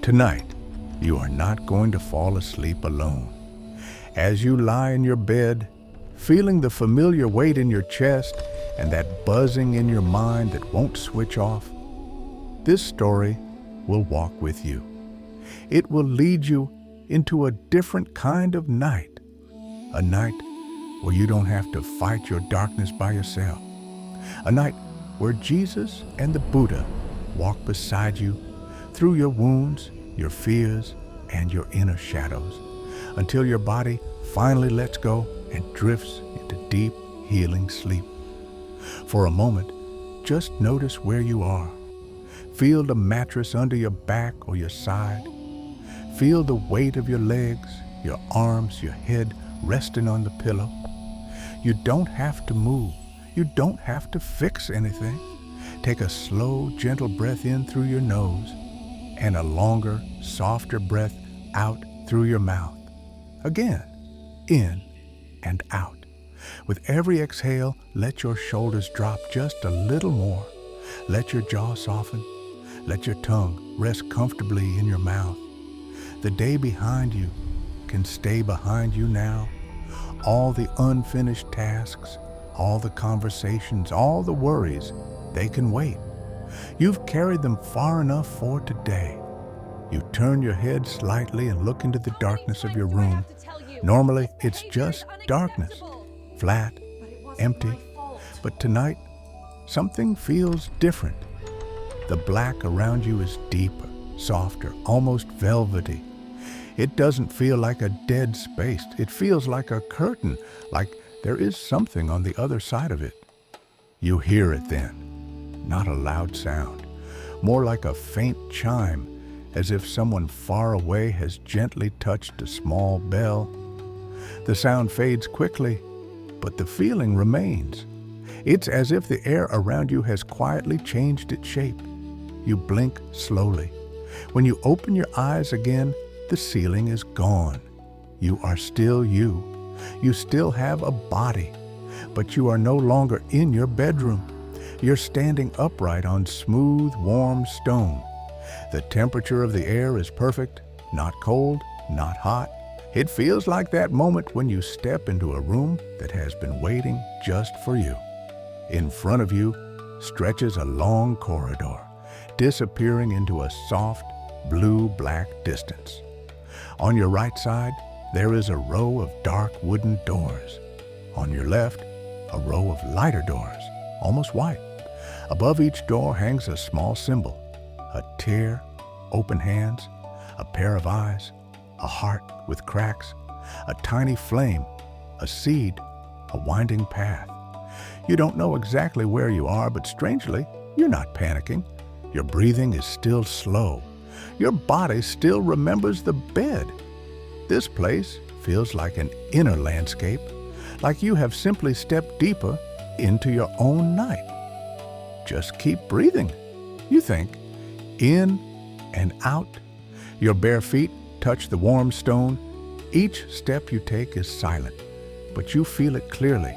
Tonight, you are not going to fall asleep alone. As you lie in your bed, feeling the familiar weight in your chest and that buzzing in your mind that won't switch off, this story will walk with you. It will lead you into a different kind of night, a night where you don't have to fight your darkness by yourself, a night where Jesus and the Buddha walk beside you through your wounds, your fears, and your inner shadows, until your body finally lets go and drifts into deep, healing sleep. For a moment, just notice where you are. Feel the mattress under your back or your side. Feel the weight of your legs, your arms, your head resting on the pillow. You don't have to move. You don't have to fix anything. Take a slow, gentle breath in through your nose and a longer, softer breath out through your mouth. Again, in and out. With every exhale, let your shoulders drop just a little more. Let your jaw soften. Let your tongue rest comfortably in your mouth. The day behind you can stay behind you now. All the unfinished tasks, all the conversations, all the worries, they can wait. You've carried them far enough for today. You turn your head slightly and look into the darkness of your room. Normally, it's just darkness, flat, empty. But tonight, something feels different. The black around you is deeper, softer, almost velvety. It doesn't feel like a dead space. It feels like a curtain, like there is something on the other side of it. You hear it then. Not a loud sound, more like a faint chime, as if someone far away has gently touched a small bell. The sound fades quickly, but the feeling remains. It's as if the air around you has quietly changed its shape. You blink slowly. When you open your eyes again, the ceiling is gone. You are still you. You still have a body, but you are no longer in your bedroom. You're standing upright on smooth, warm stone. The temperature of the air is perfect, not cold, not hot. It feels like that moment when you step into a room that has been waiting just for you. In front of you stretches a long corridor, disappearing into a soft, blue-black distance. On your right side, there is a row of dark wooden doors. On your left, a row of lighter doors, almost white. Above each door hangs a small symbol, a tear, open hands, a pair of eyes, a heart with cracks, a tiny flame, a seed, a winding path. You don't know exactly where you are, but strangely, you're not panicking. Your breathing is still slow. Your body still remembers the bed. This place feels like an inner landscape, like you have simply stepped deeper into your own night. Just keep breathing, you think, in and out. Your bare feet touch the warm stone. Each step you take is silent, but you feel it clearly.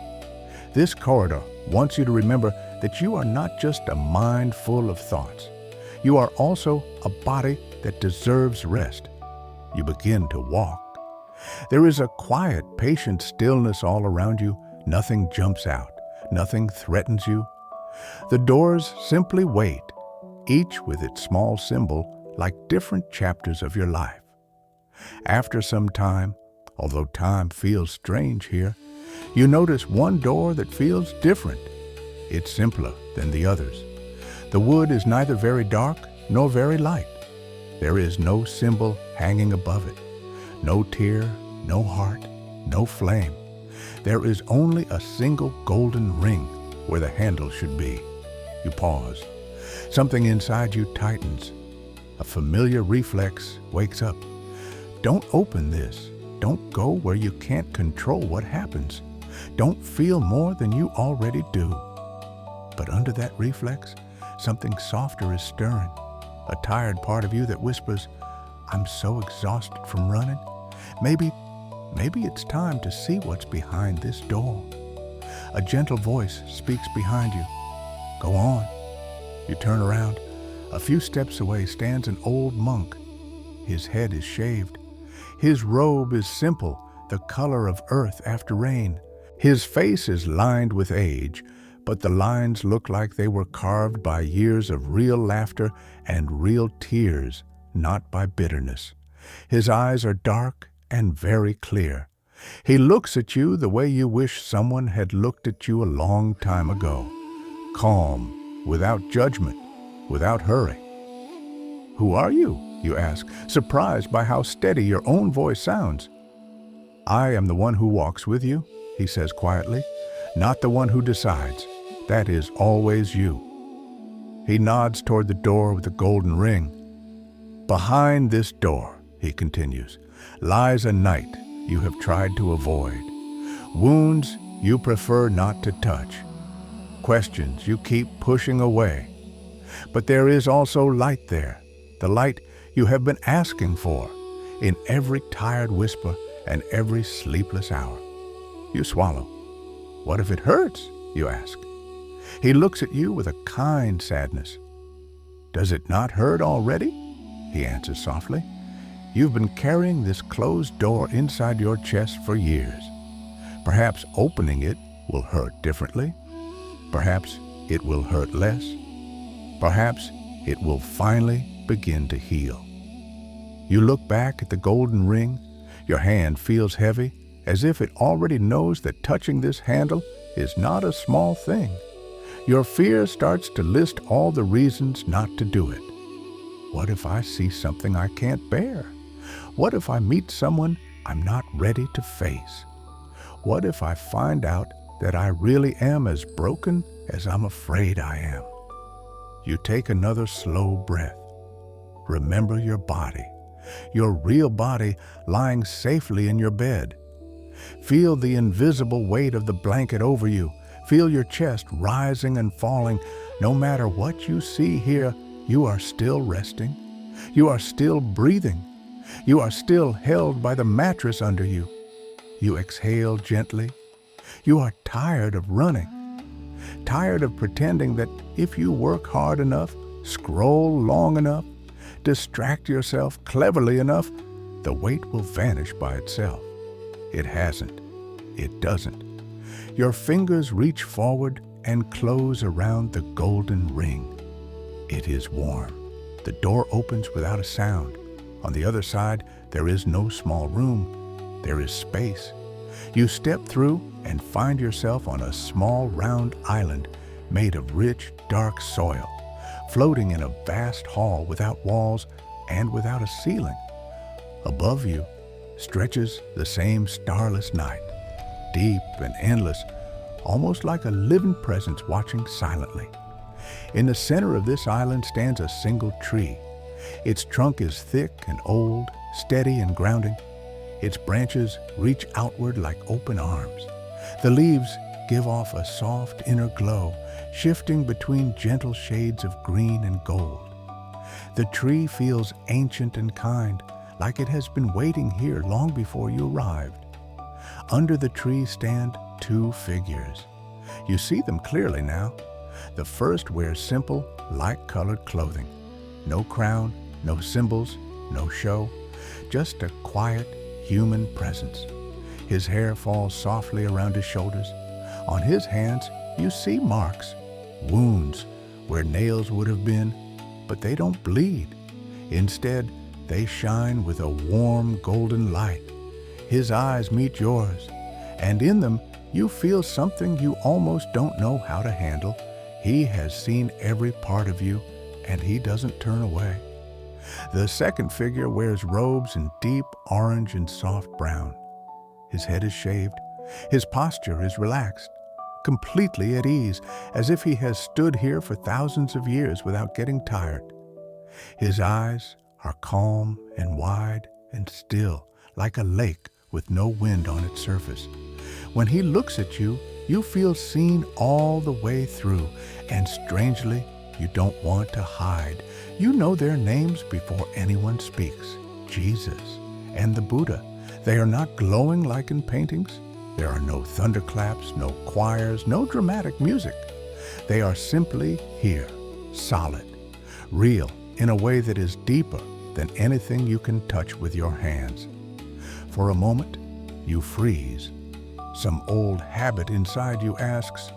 This corridor wants you to remember that you are not just a mind full of thoughts. You are also a body that deserves rest. You begin to walk. There is a quiet, patient stillness all around you. Nothing jumps out. Nothing threatens you. The doors simply wait, each with its small symbol, like different chapters of your life. After some time, although time feels strange here, you notice one door that feels different. It's simpler than the others. The wood is neither very dark nor very light. There is no symbol hanging above it, no tear, no heart, no flame. There is only a single golden ring where the handle should be. You pause. Something inside you tightens. A familiar reflex wakes up. Don't open this. Don't go where you can't control what happens. Don't feel more than you already do. But under that reflex, something softer is stirring. A tired part of you that whispers, "I'm so exhausted from running. Maybe it's time to see what's behind this door." A gentle voice speaks behind you. "Go on." You turn around. A few steps away stands an old monk. His head is shaved. His robe is simple, the color of earth after rain. His face is lined with age, but the lines look like they were carved by years of real laughter and real tears, not by bitterness. His eyes are dark and very clear. He looks at you the way you wish someone had looked at you a long time ago. Calm, without judgment, without hurry. "Who are you?" you ask, surprised by how steady your own voice sounds. "I am the one who walks with you," he says quietly, "not the one who decides. That is always you." He nods toward the door with the golden ring. "Behind this door," he continues, "lies a night you have tried to avoid, wounds you prefer not to touch, questions you keep pushing away. But there is also light there, the light you have been asking for, in every tired whisper and every sleepless hour." You swallow. "What if it hurts?" you ask. He looks at you with a kind sadness. "Does it not hurt already?" he answers softly. "You've been carrying this closed door inside your chest for years. Perhaps opening it will hurt differently. Perhaps it will hurt less. Perhaps it will finally begin to heal." You look back at the golden ring. Your hand feels heavy, as if it already knows that touching this handle is not a small thing. Your fear starts to list all the reasons not to do it. What if I see something I can't bear? What if I meet someone I'm not ready to face? What if I find out that I really am as broken as I'm afraid I am? You take another slow breath. Remember your body, your real body lying safely in your bed. Feel the invisible weight of the blanket over you. Feel your chest rising and falling. No matter what you see here, you are still resting. You are still breathing. You are still held by the mattress under you. You exhale gently. You are tired of running. Tired of pretending that if you work hard enough, scroll long enough, distract yourself cleverly enough, the weight will vanish by itself. It hasn't. It doesn't. Your fingers reach forward and close around the golden ring. It is warm. The door opens without a sound. On the other side, there is no small room. There is space. You step through and find yourself on a small round island made of rich, dark soil, floating in a vast hall without walls and without a ceiling. Above you stretches the same starless night, deep and endless, almost like a living presence watching silently. In the center of this island stands a single tree. Its trunk is thick and old, steady and grounding. Its branches reach outward like open arms. The leaves give off a soft inner glow, shifting between gentle shades of green and gold. The tree feels ancient and kind, like it has been waiting here long before you arrived. Under the tree stand two figures. You see them clearly now. The first wears simple, light-colored clothing. No crown, no symbols, no show, just a quiet, human presence. His hair falls softly around his shoulders. On his hands, you see marks, wounds where nails would have been, but they don't bleed. Instead, they shine with a warm golden light. His eyes meet yours, and in them, you feel something you almost don't know how to handle. He has seen every part of you, and he doesn't turn away. The second figure wears robes in deep orange and soft brown. His head is shaved. His posture is relaxed, completely at ease, as if he has stood here for thousands of years without getting tired. His eyes are calm and wide and still, like a lake with no wind on its surface. When he looks at you, you feel seen all the way through, and strangely, you don't want to hide. You know their names before anyone speaks. Jesus and the Buddha. They are not glowing like in paintings. There are no thunderclaps, no choirs, no dramatic music. They are simply here, solid, real, in a way that is deeper, than anything you can touch with your hands. For a moment, you freeze. Some old habit inside you asks,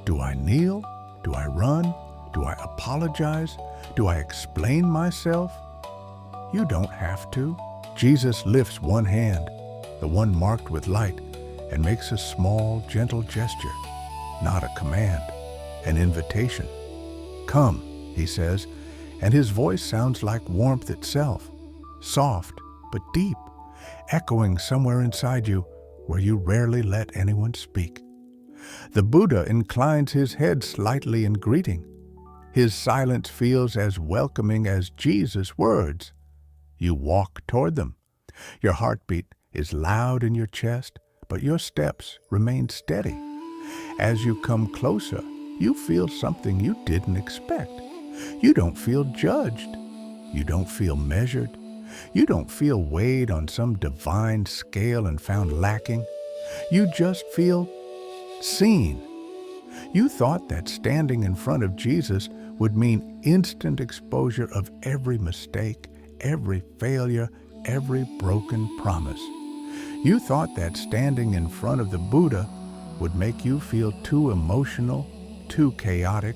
do I kneel? Do I run? Do I apologize? Do I explain myself? You don't have to. Jesus lifts one hand, the one marked with light, and makes a small, gentle gesture, not a command, an invitation. Come, he says, and his voice sounds like warmth itself, soft but deep, echoing somewhere inside you where you rarely let anyone speak. The Buddha inclines his head slightly in greeting. His silence feels as welcoming as Jesus' words. You walk toward them. Your heartbeat is loud in your chest, but your steps remain steady. As you come closer, you feel something you didn't expect. You don't feel judged. You don't feel measured. You don't feel weighed on some divine scale and found lacking. You just feel seen. You thought that standing in front of Jesus would mean instant exposure of every mistake, every failure, every broken promise. You thought that standing in front of the Buddha would make you feel too emotional, too chaotic,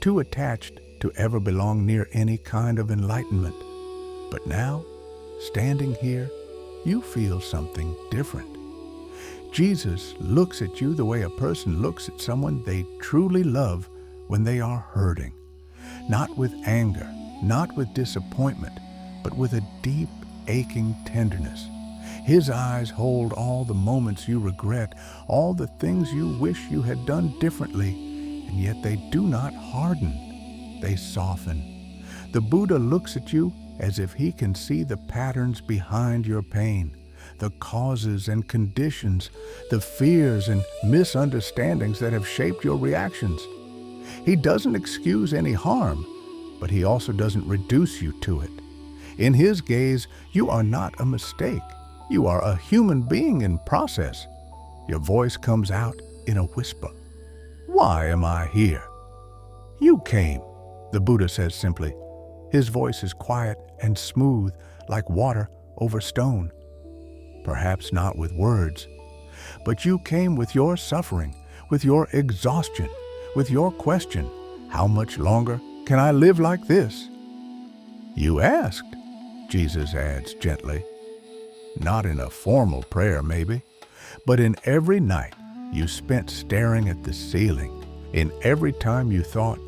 too attached to ever belong near any kind of enlightenment. But now, standing here, you feel something different. Jesus looks at you the way a person looks at someone they truly love when they are hurting. Not with anger, not with disappointment, but with a deep, aching tenderness. His eyes hold all the moments you regret, all the things you wish you had done differently, and yet they do not harden. They soften. The Buddha looks at you as if he can see the patterns behind your pain, the causes and conditions, the fears and misunderstandings that have shaped your reactions. He doesn't excuse any harm, but he also doesn't reduce you to it. In his gaze, you are not a mistake. You are a human being in process. Your voice comes out in a whisper. Why am I here? You came, the Buddha says simply. His voice is quiet and smooth, like water over stone. Perhaps not with words, but you came with your suffering, with your exhaustion, with your question, how much longer can I live like this? You asked, Jesus adds gently. Not in a formal prayer, maybe, but in every night you spent staring at the ceiling, in every time you thought,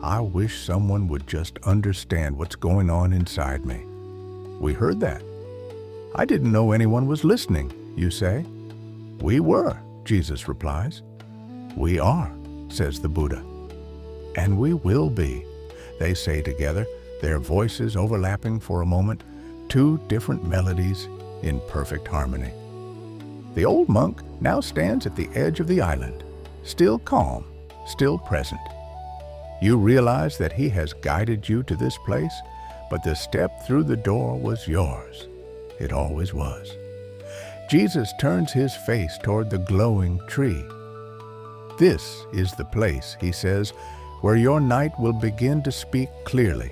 I wish someone would just understand what's going on inside me. We heard that. I didn't know anyone was listening, you say. We were, Jesus replies. We are, says the Buddha. And we will be, they say together, their voices overlapping for a moment, two different melodies in perfect harmony. The old monk now stands at the edge of the island, still calm, still present. You realize that he has guided you to this place, but the step through the door was yours. It always was. Jesus turns his face toward the glowing tree. This is the place, he says, where your night will begin to speak clearly,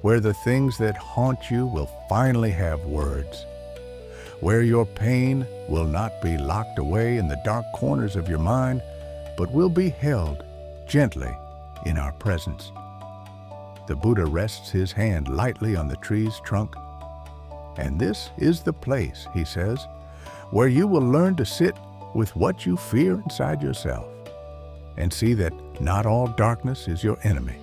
where the things that haunt you will finally have words, where your pain will not be locked away in the dark corners of your mind, but will be held gently in our presence. The Buddha rests his hand lightly on the tree's trunk. And this is the place, he says, where you will learn to sit with what you fear inside yourself and see that not all darkness is your enemy.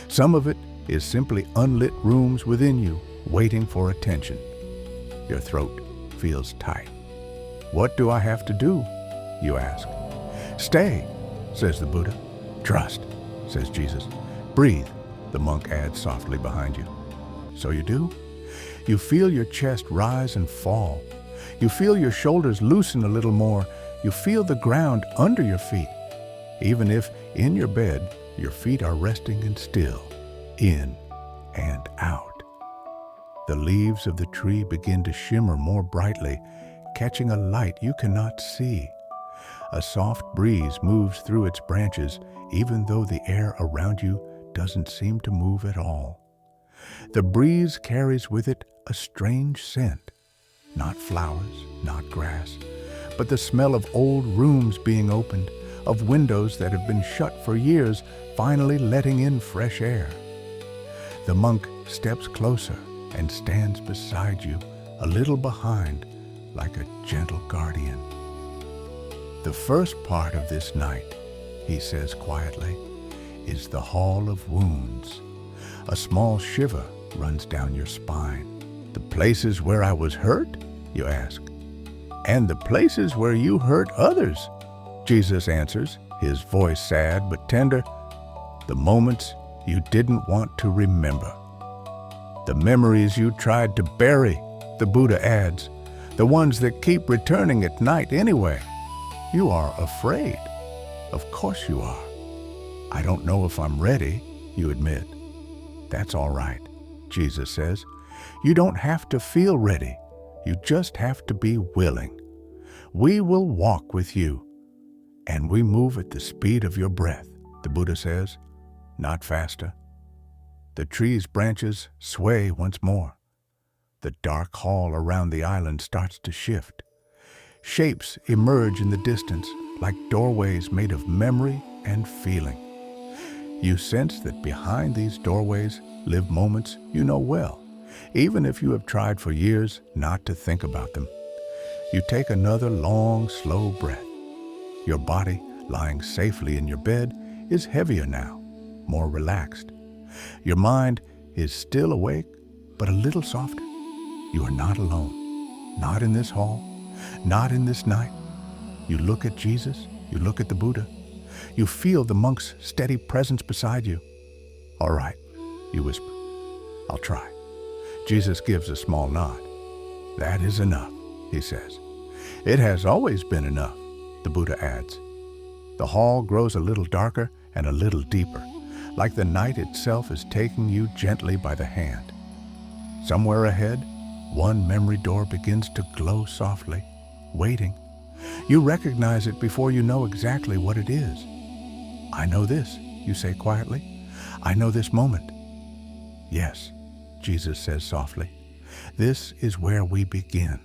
Some of it is simply unlit rooms within you waiting for attention. Your throat feels tight. What do I have to do? You ask. Stay, says the Buddha. Trust, says Jesus. Breathe, the monk adds softly behind you. So you do? You feel your chest rise and fall. You feel your shoulders loosen a little more. You feel the ground under your feet. Even if in your bed, your feet are resting and still, in and out. The leaves of the tree begin to shimmer more brightly, catching a light you cannot see. A soft breeze moves through its branches, even though the air around you doesn't seem to move at all. The breeze carries with it a strange scent. Not flowers, not grass, but the smell of old rooms being opened, of windows that have been shut for years, finally letting in fresh air. The monk steps closer and stands beside you, a little behind, like a gentle guardian. The first part of this night, he says quietly, is the Hall of Wounds. A small shiver runs down your spine. The places where I was hurt, you ask. And the places where you hurt others, Jesus answers, his voice sad but tender. The moments you didn't want to remember. The memories you tried to bury, the Buddha adds. The ones that keep returning at night anyway. You are afraid. Of course you are. I don't know if I'm ready, you admit. That's all right, Jesus says. You don't have to feel ready. You just have to be willing. We will walk with you. And we move at the speed of your breath, the Buddha says, not faster. The tree's branches sway once more. The dark hall around the island starts to shift. Shapes emerge in the distance like doorways made of memory and feeling. You sense that behind these doorways live moments you know well, even if you have tried for years not to think about them. You take another long, slow breath. Your body, lying safely in your bed, is heavier now, more relaxed. Your mind is still awake, but a little softer. You are not alone, not in this hall, not in this night. You look at Jesus, you look at the Buddha. You feel the monk's steady presence beside you. All right, you whisper. I'll try. Jesus gives a small nod. That is enough, he says. It has always been enough, the Buddha adds. The hall grows a little darker and a little deeper, like the night itself is taking you gently by the hand. Somewhere ahead, one memory door begins to glow softly, waiting. You recognize it before you know exactly what it is. I know this, you say quietly. I know this moment. Yes, Jesus says softly. This is where we begin.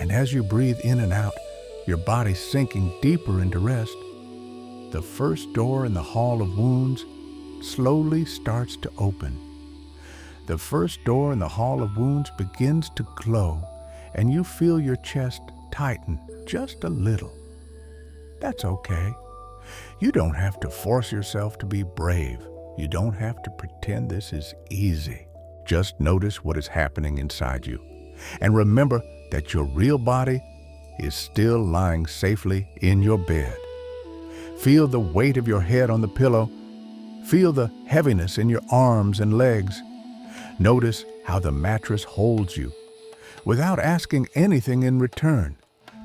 And as you breathe in and out, your body sinking deeper into rest, the first door in the Hall of Wounds slowly starts to open. The first door in the Hall of Wounds begins to glow, and you feel your chest tighten just a little. That's okay. You don't have to force yourself to be brave. You don't have to pretend this is easy. Just notice what is happening inside you. And remember that your real body is still lying safely in your bed. Feel the weight of your head on the pillow. Feel the heaviness in your arms and legs. Notice how the mattress holds you. Without asking anything in return,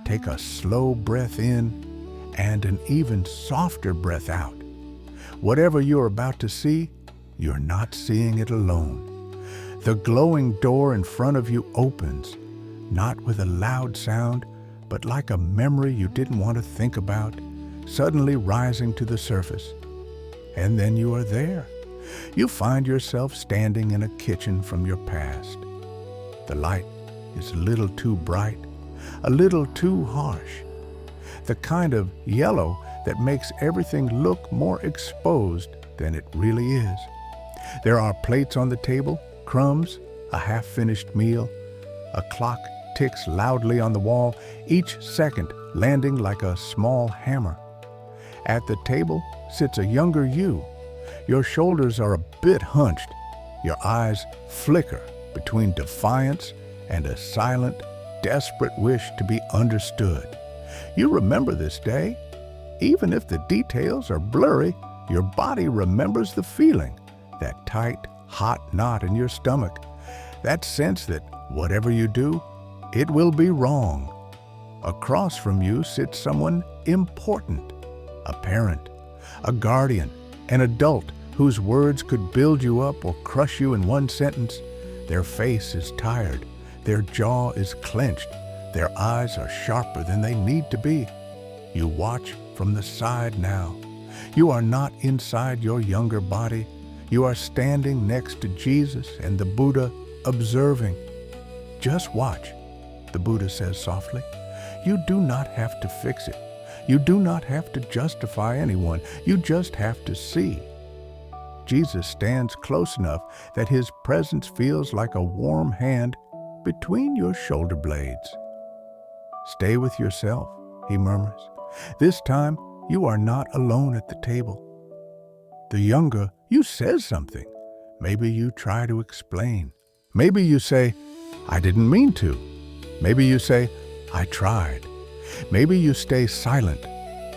take a slow breath in and an even softer breath out. Whatever you're about to see, you're not seeing it alone. The glowing door in front of you opens, not with a loud sound, but like a memory you didn't want to think about, suddenly rising to the surface. And then you are there. You find yourself standing in a kitchen from your past. The light is a little too bright, a little too harsh. The kind of yellow that makes everything look more exposed than it really is. There are plates on the table, crumbs, a half-finished meal. A clock ticks loudly on the wall, each second landing like a small hammer. At the table sits a younger you. Your shoulders are a bit hunched. Your eyes flicker between defiance and a silent, desperate wish to be understood. You remember this day. Even if the details are blurry, your body remembers the feeling, that tight, hot knot in your stomach, that sense that whatever you do, it will be wrong. Across from you sits someone important, a parent, a guardian, an adult whose words could build you up or crush you in one sentence. Their face is tired, their jaw is clenched, their eyes are sharper than they need to be. You watch from the side now. You are not inside your younger body. You are standing next to Jesus and the Buddha, observing. Just watch, the Buddha says softly. You do not have to fix it. You do not have to justify anyone. You just have to see. Jesus stands close enough that his presence feels like a warm hand between your shoulder blades. Stay with yourself, he murmurs. This time, you are not alone at the table. The younger, you says something. Maybe you try to explain. Maybe you say, I didn't mean to. Maybe you say, I tried. Maybe you stay silent,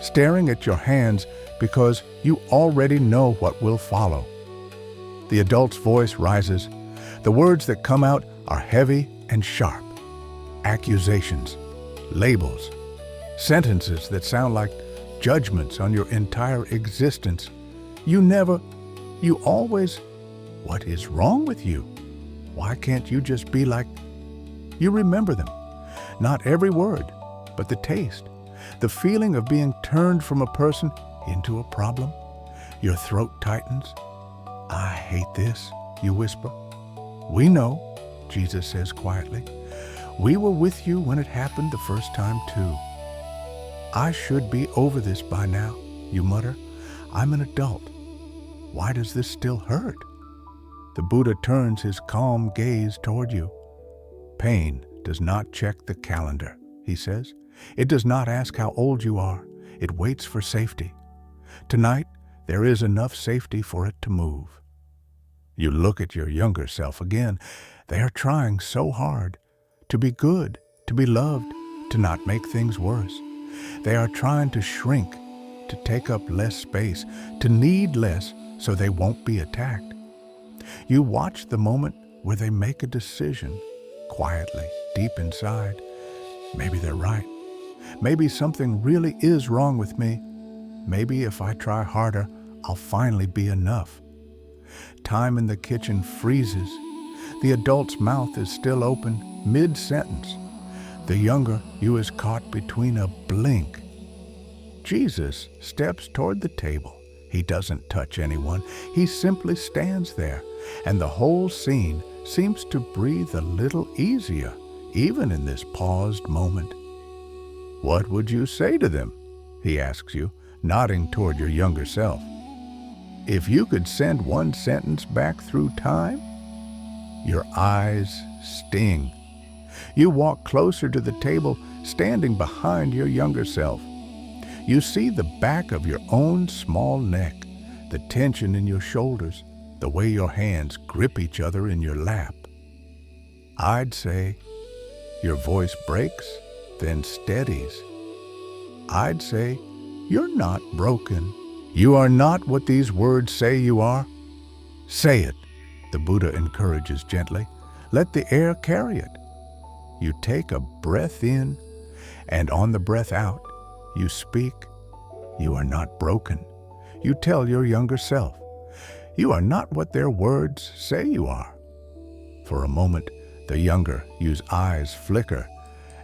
staring at your hands because you already know what will follow. The adult's voice rises. The words that come out are heavy and sharp. Accusations, labels, sentences that sound like judgments on your entire existence. You always, what is wrong with you? Why can't you just be like, you remember them? Not every word, but the taste, the feeling of being turned from a person into a problem. Your throat tightens. I hate this, you whisper. We know, Jesus says quietly. We were with you when it happened the first time too. I should be over this by now, you mutter. I'm an adult. Why does this still hurt? The Buddha turns his calm gaze toward you. Pain does not check the calendar, he says. It does not ask how old you are. It waits for safety. Tonight, there is enough safety for it to move. You look at your younger self again. They are trying so hard to be good, to be loved, to not make things worse. They are trying to shrink, to take up less space, to need less so they won't be attacked. You watch the moment where they make a decision, quietly, deep inside. Maybe they're right. Maybe something really is wrong with me. Maybe if I try harder, I'll finally be enough. Time in the kitchen freezes. The adult's mouth is still open, mid-sentence. The younger you is caught between a blink. Jesus steps toward the table. He doesn't touch anyone. He simply stands there, and the whole scene seems to breathe a little easier, even in this paused moment. What would you say to them? He asks you, nodding toward your younger self. If you could send one sentence back through time? Your eyes sting. You walk closer to the table, standing behind your younger self. You see the back of your own small neck, the tension in your shoulders, the way your hands grip each other in your lap. I'd say, your voice breaks, then steadies. I'd say, you're not broken. You are not what these words say you are. Say it, the Buddha encourages gently. Let the air carry it. You take a breath in, and on the breath out, you speak. You are not broken. You tell your younger self. You are not what their words say you are. For a moment, the younger you's eyes flicker,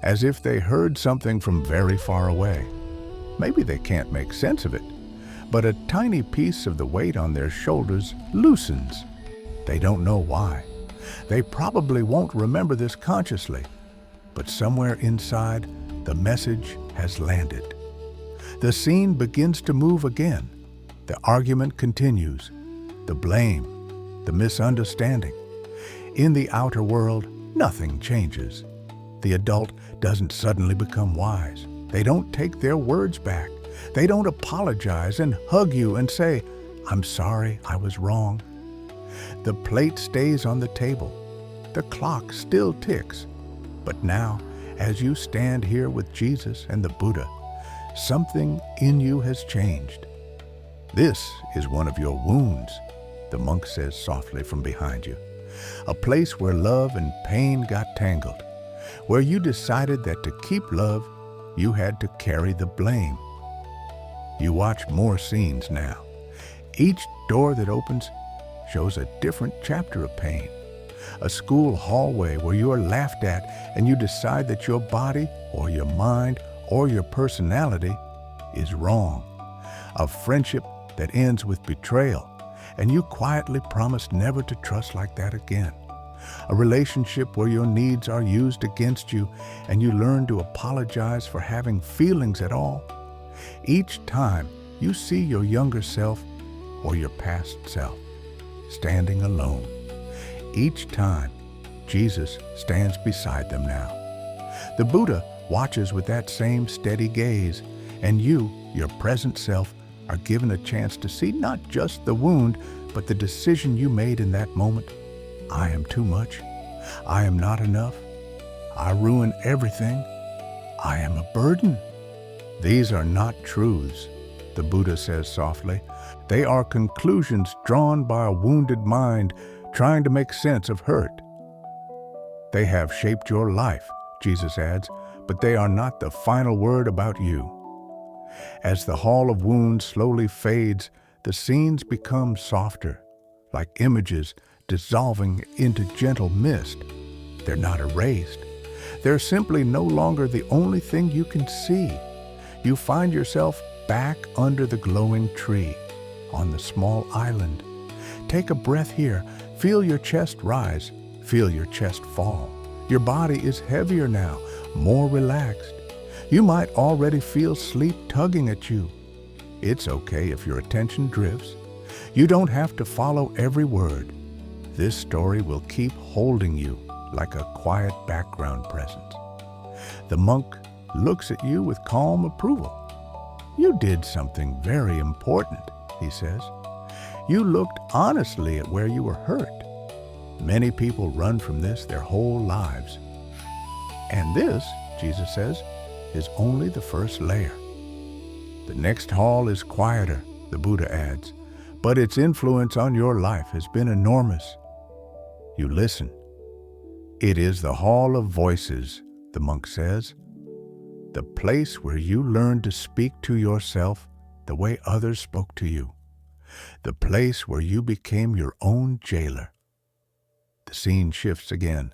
as if they heard something from very far away. Maybe they can't make sense of it, but a tiny piece of the weight on their shoulders loosens. They don't know why. They probably won't remember this consciously, but somewhere inside, the message has landed. The scene begins to move again. The argument continues. The blame, the misunderstanding. In the outer world, nothing changes. The adult doesn't suddenly become wise. They don't take their words back. They don't apologize and hug you and say, I'm sorry, I was wrong. The plate stays on the table. The clock still ticks. But now, as you stand here with Jesus and the Buddha, something in you has changed. This is one of your wounds, the monk says softly from behind you. A place where love and pain got tangled, where you decided that to keep love, you had to carry the blame. You watch more scenes now. Each door that opens shows a different chapter of pain. A school hallway where you are laughed at and you decide that your body or your mind or your personality is wrong. A friendship that ends with betrayal and you quietly promise never to trust like that again. A relationship where your needs are used against you and you learn to apologize for having feelings at all. Each time you see your younger self or your past self standing alone. Each time Jesus stands beside them now. The Buddha watches with that same steady gaze, and you, your present self, are given a chance to see not just the wound, but the decision you made in that moment. I am too much. I am not enough. I ruin everything. I am a burden. These are not truths, the Buddha says softly. They are conclusions drawn by a wounded mind trying to make sense of hurt. They have shaped your life, Jesus adds, but they are not the final word about you. As the hall of wounds slowly fades, the scenes become softer, like images dissolving into gentle mist. They're not erased. They're simply no longer the only thing you can see. You find yourself back under the glowing tree, on the small island. Take a breath here. Feel your chest rise. Feel your chest fall. Your body is heavier now, more relaxed. You might already feel sleep tugging at you. It's okay if your attention drifts. You don't have to follow every word. This story will keep holding you like a quiet background presence. The monk looks at you with calm approval. You did something very important, he says. You looked honestly at where you were hurt. Many people run from this their whole lives. And this, Jesus says, is only the first layer. The next hall is quieter, the Buddha adds, but its influence on your life has been enormous. You listen. It is the hall of voices, the monk says, the place where you learn to speak to yourself the way others spoke to you, the place where you became your own jailer. The scene shifts again.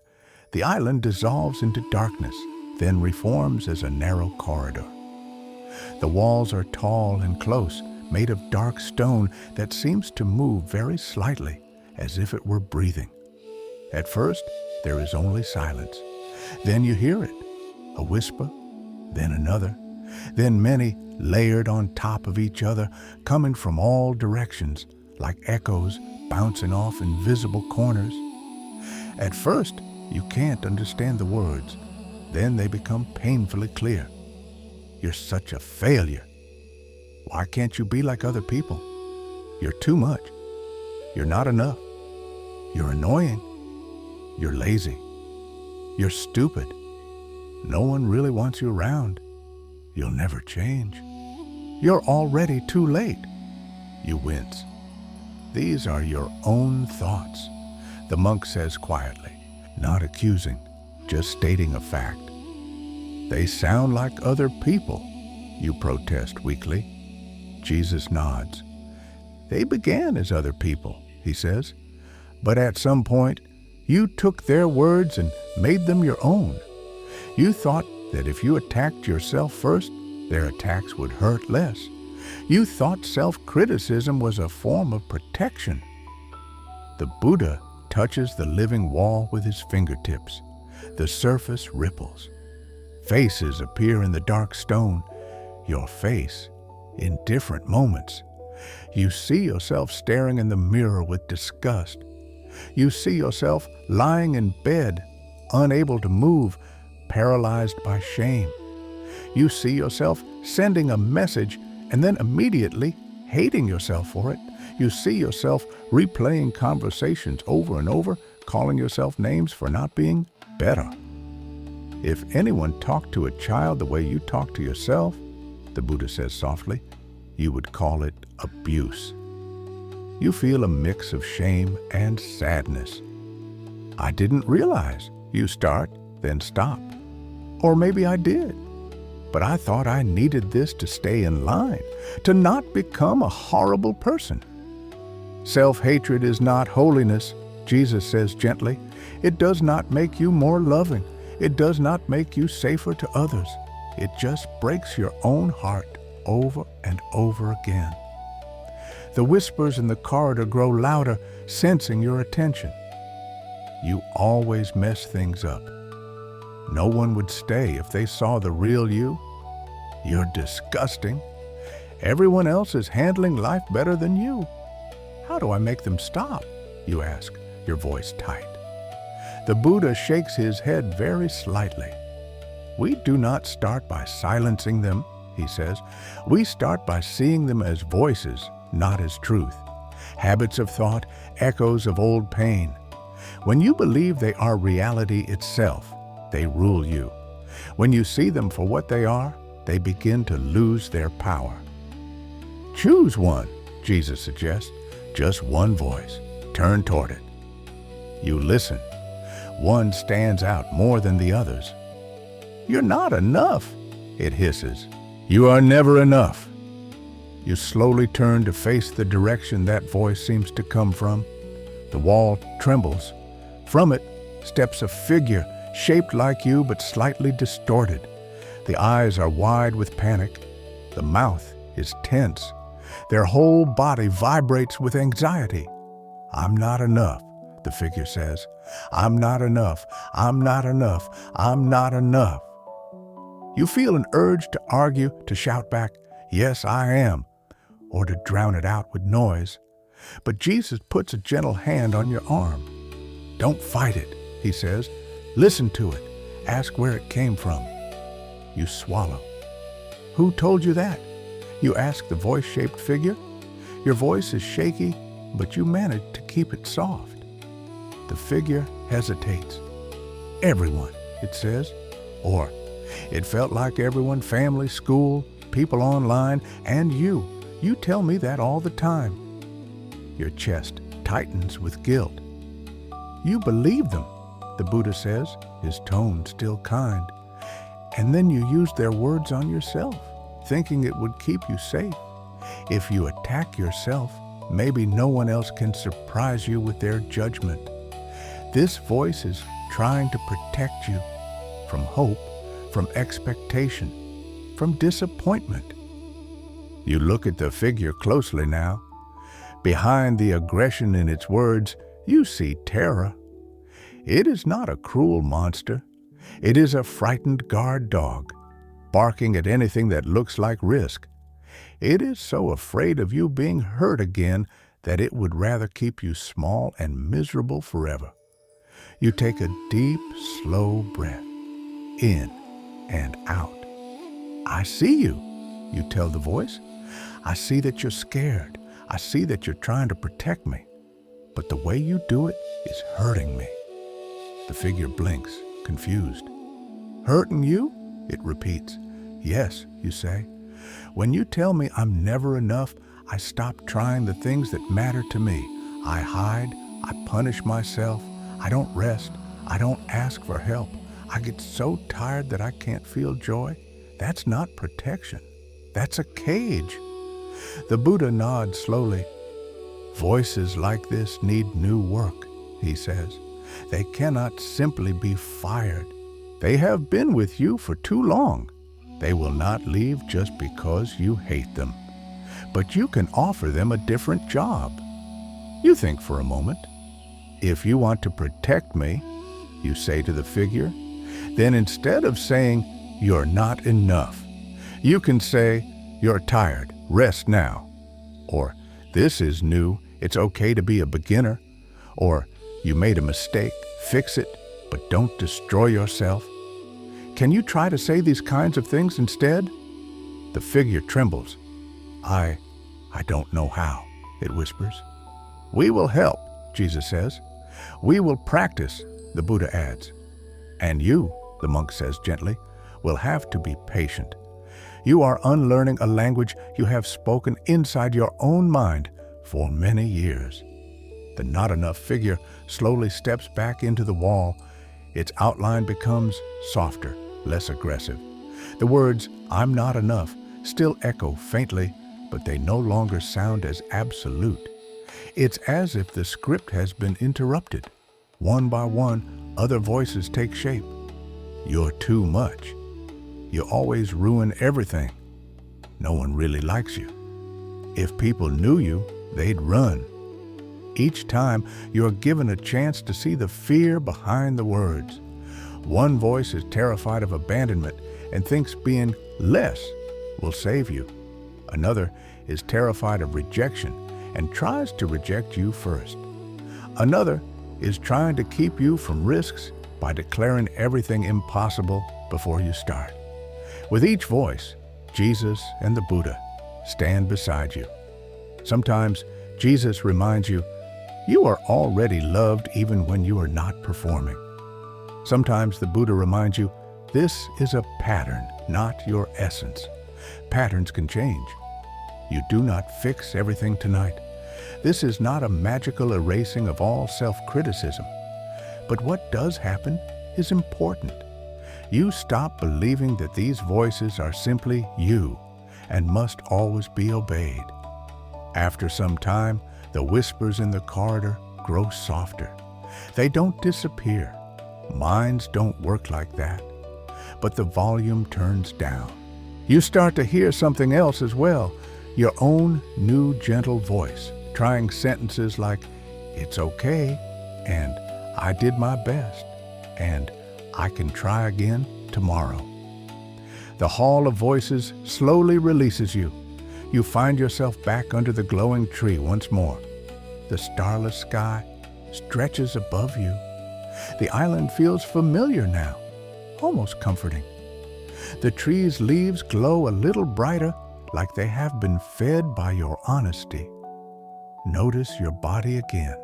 The island dissolves into darkness, then reforms as a narrow corridor. The walls are tall and close, made of dark stone that seems to move very slightly, as if it were breathing. At first, there is only silence. Then you hear it, a whisper, then another, then many layered on top of each other, coming from all directions, like echoes bouncing off invisible corners. At first, you can't understand the words. Then they become painfully clear. You're such a failure. Why can't you be like other people? You're too much. You're not enough. You're annoying. You're lazy. You're stupid. No one really wants you around. You'll never change. You're already too late. You wince. These are your own thoughts, the monk says quietly, not accusing, just stating a fact. They sound like other people, you protest weakly. Jesus nods. They began as other people, he says, but at some point, you took their words and made them your own. You thought that if you attacked yourself first, their attacks would hurt less. You thought self-criticism was a form of protection. The Buddha touches the living wall with his fingertips. The surface ripples. Faces appear in the dark stone. Your face in different moments. You see yourself staring in the mirror with disgust. You see yourself lying in bed, unable to move, paralyzed by shame. You see yourself sending a message and then immediately hating yourself for it. You see yourself replaying conversations over and over, calling yourself names for not being better. If anyone talked to a child the way you talk to yourself, the Buddha says softly, you would call it abuse. You feel a mix of shame and sadness. I didn't realize. You start, then stop. Or maybe I did. But I thought I needed this to stay in line, to not become a horrible person. Self-hatred is not holiness, Jesus says gently. It does not make you more loving. It does not make you safer to others. It just breaks your own heart over and over again. The whispers in the corridor grow louder, sensing your attention. You always mess things up. No one would stay if they saw the real you. You're disgusting. Everyone else is handling life better than you. How do I make them stop? You ask, your voice tight. The Buddha shakes his head very slightly. We do not start by silencing them, he says. We start by seeing them as voices, not as truth. Habits of thought, echoes of old pain. When you believe they are reality itself, they rule you. When you see them for what they are, they begin to lose their power. Choose one, Jesus suggests. Just one voice. Turn toward it. You listen. One stands out more than the others. You're not enough, it hisses. You are never enough. You slowly turn to face the direction that voice seems to come from. The wall trembles. From it steps a figure, shaped like you but slightly distorted. The eyes are wide with panic. The mouth is tense. Their whole body vibrates with anxiety. I'm not enough, the figure says. I'm not enough. I'm not enough. I'm not enough. You feel an urge to argue, to shout back, yes, I am, or to drown it out with noise. But Jesus puts a gentle hand on your arm. Don't fight it, he says. Listen to it. Ask where it came from. You swallow. Who told you that? You ask the voice-shaped figure. Your voice is shaky, but you manage to keep it soft. The figure hesitates. Everyone, it says. Or, it felt like everyone, family, school, people online, and you. You tell me that all the time. Your chest tightens with guilt. You believe them, the Buddha says, his tone still kind. And then you use their words on yourself, thinking it would keep you safe. If you attack yourself, maybe no one else can surprise you with their judgment. This voice is trying to protect you from hope, from expectation, from disappointment. You look at the figure closely now. Behind the aggression in its words, you see terror. It is not a cruel monster. It is a frightened guard dog, barking at anything that looks like risk. It is so afraid of you being hurt again that it would rather keep you small and miserable forever. You take a deep, slow breath, in and out. I see you, you tell the voice. I see that you're scared. I see that you're trying to protect me. But the way you do it is hurting me. The figure blinks, confused. Hurting you? It repeats. Yes, you say. When you tell me I'm never enough, I stop trying the things that matter to me. I hide, I punish myself, I don't rest, I don't ask for help. I get so tired that I can't feel joy. That's not protection. That's a cage. The Buddha nods slowly. Voices like this need new work, he says. They cannot simply be fired. They have been with you for too long. They will not leave just because you hate them. But you can offer them a different job. You think for a moment. If you want to protect me, you say to the figure, then instead of saying, you're not enough, you can say, you're tired, rest now. Or, this is new, it's okay to be a beginner. Or, you made a mistake, fix it, but don't destroy yourself. Can you try to say these kinds of things instead? The figure trembles. I don't know how, it whispers. We will help, Jesus says. We will practice, the Buddha adds. And you, the monk says gently, will have to be patient. You are unlearning a language you have spoken inside your own mind for many years. The not enough figure slowly steps back into the wall. Its outline becomes softer, less aggressive. The words, I'm not enough, still echo faintly, but they no longer sound as absolute. It's as if the script has been interrupted. One by one, other voices take shape. You're too much. You always ruin everything. No one really likes you. If people knew you, they'd run. Each time, you're given a chance to see the fear behind the words. One voice is terrified of abandonment and thinks being less will save you. Another is terrified of rejection and tries to reject you first. Another is trying to keep you from risks by declaring everything impossible before you start. With each voice, Jesus and the Buddha stand beside you. Sometimes Jesus reminds you, you are already loved even when you are not performing. Sometimes the Buddha reminds you, this is a pattern, not your essence. Patterns can change. You do not fix everything tonight. This is not a magical erasing of all self-criticism. But what does happen is important. You stop believing that these voices are simply you and must always be obeyed. After some time, the whispers in the corridor grow softer. They don't disappear. Minds don't work like that. But the volume turns down. You start to hear something else as well, your own new gentle voice, trying sentences like, it's okay, and I did my best, and I can try again tomorrow. The hall of voices slowly releases you. You find yourself back under the glowing tree once more. The starless sky stretches above you. The island feels familiar now, almost comforting. The tree's leaves glow a little brighter, like they have been fed by your honesty. Notice your body again.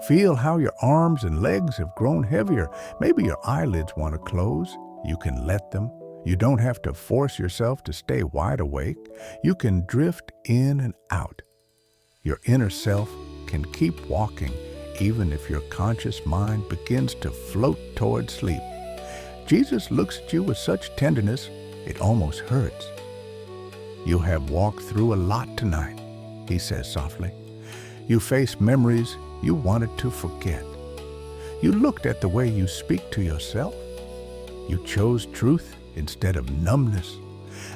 Feel how your arms and legs have grown heavier. Maybe your eyelids want to close. You can let them. You don't have to force yourself to stay wide awake. You can drift in and out. Your inner self can keep walking even if your conscious mind begins to float toward sleep. Jesus looks at you with such tenderness, it almost hurts. You have walked through a lot tonight, he says softly. You face memories you wanted to forget. You looked at the way you speak to yourself. You chose truth instead of numbness.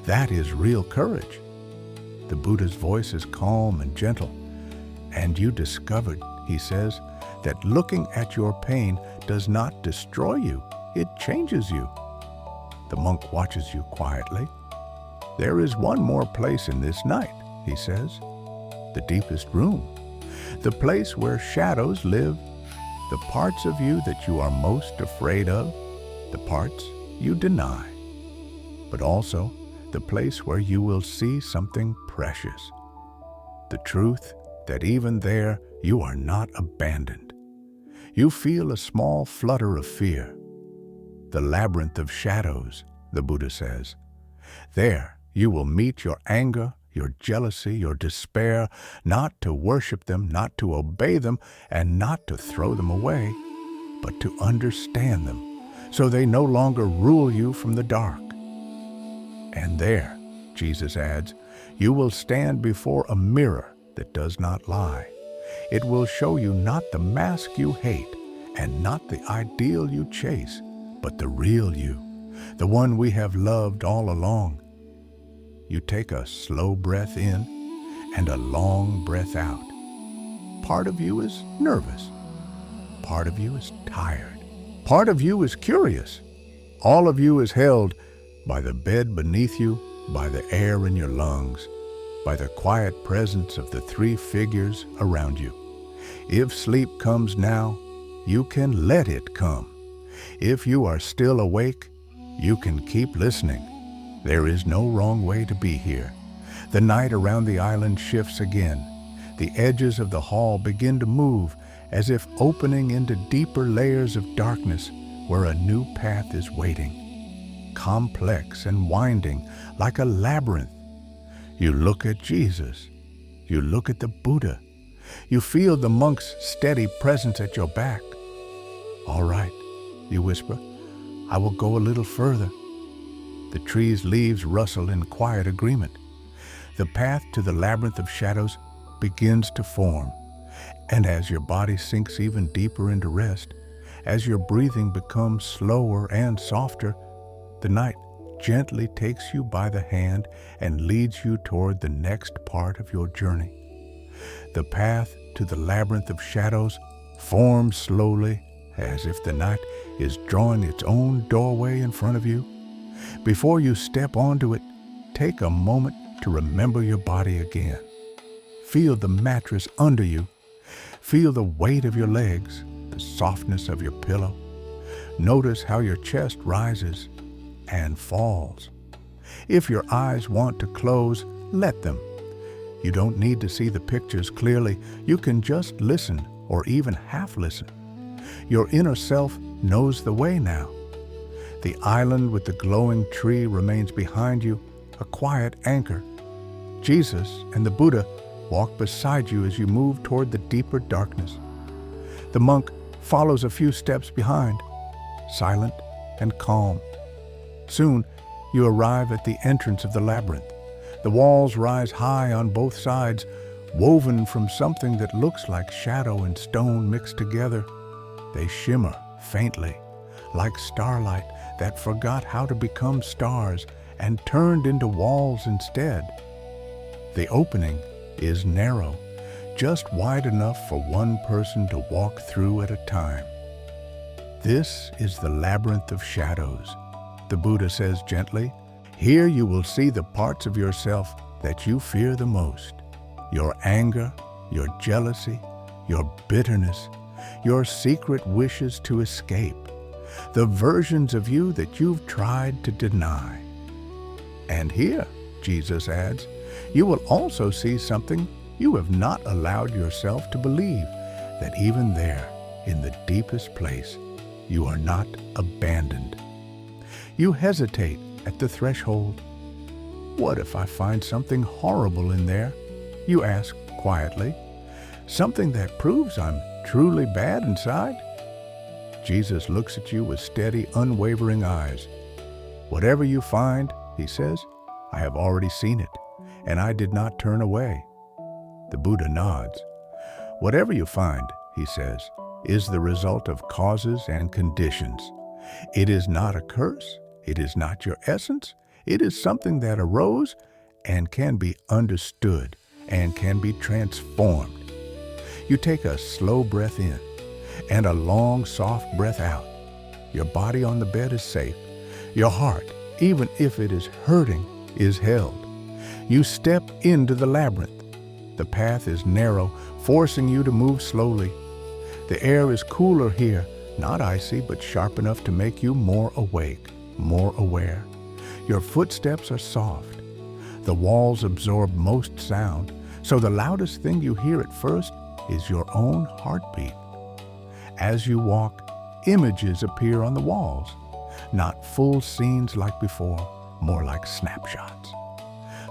That is real courage. The Buddha's voice is calm and gentle. And you discovered, he says, that looking at your pain does not destroy you. It changes you. The monk watches you quietly. There is one more place in this night, he says. The deepest room. The place where shadows live. The parts of you that you are most afraid of. The parts you deny. But also the place where you will see something precious. The truth that even there you are not abandoned. You feel a small flutter of fear. The labyrinth of shadows, the Buddha says. There you will meet your anger, your jealousy, your despair, not to worship them, not to obey them, and not to throw them away, but to understand them, so they no longer rule you from the dark. And there, Jesus adds, you will stand before a mirror that does not lie. It will show you not the mask you hate and not the ideal you chase, but the real you, the one we have loved all along. You take a slow breath in and a long breath out. Part of you is nervous. Part of you is tired. Part of you is curious. All of you is held by the bed beneath you, by the air in your lungs, by the quiet presence of the three figures around you. If sleep comes now, you can let it come. If you are still awake, you can keep listening. There is no wrong way to be here. The night around the island shifts again. The edges of the hall begin to move as if opening into deeper layers of darkness where a new path is waiting. Complex and winding like a labyrinth. You look at Jesus. You look at the Buddha. You feel the monk's steady presence at your back. All right, you whisper, I will go a little further. The tree's leaves rustle in quiet agreement. The path to the labyrinth of shadows begins to form. And as your body sinks even deeper into rest, as your breathing becomes slower and softer, the night gently takes you by the hand and leads you toward the next part of your journey. The path to the labyrinth of shadows forms slowly, as if the night is drawing its own doorway in front of you. Before you step onto it, take a moment to remember your body again. Feel the mattress under you. Feel the weight of your legs, the softness of your pillow. Notice how your chest rises and falls. If your eyes want to close, let them. You don't need to see the pictures clearly. You can just listen or even half listen. Your inner self knows the way now. The island with the glowing tree remains behind you, a quiet anchor. Jesus and the Buddha walk beside you as you move toward the deeper darkness. The monk follows a few steps behind, silent and calm. Soon, you arrive at the entrance of the labyrinth. The walls rise high on both sides, woven from something that looks like shadow and stone mixed together. They shimmer faintly, like starlight that forgot how to become stars and turned into walls instead. The opening is narrow, just wide enough for one person to walk through at a time. This is the labyrinth of shadows, the Buddha says gently. Here you will see the parts of yourself that you fear the most. Your anger, your jealousy, your bitterness, your secret wishes to escape, the versions of you that you've tried to deny. And here, Jesus adds, you will also see something you have not allowed yourself to believe, that even there, in the deepest place, you are not abandoned. You hesitate at the threshold. What if I find something horrible in there? You ask quietly. Something that proves I'm truly bad inside? Jesus looks at you with steady, unwavering eyes. Whatever you find, he says, I have already seen it, and I did not turn away. The Buddha nods. Whatever you find, he says, is the result of causes and conditions. It is not a curse. It is not your essence. It is something that arose and can be understood and can be transformed. You take a slow breath in and a long, soft breath out. Your body on the bed is safe. Your heart, even if it is hurting, is held. You step into the labyrinth. The path is narrow, forcing you to move slowly. The air is cooler here, not icy, but sharp enough to make you more awake, more aware. Your footsteps are soft. The walls absorb most sound, so the loudest thing you hear at first is your own heartbeat. As you walk, images appear on the walls, not full scenes like before, more like snapshots.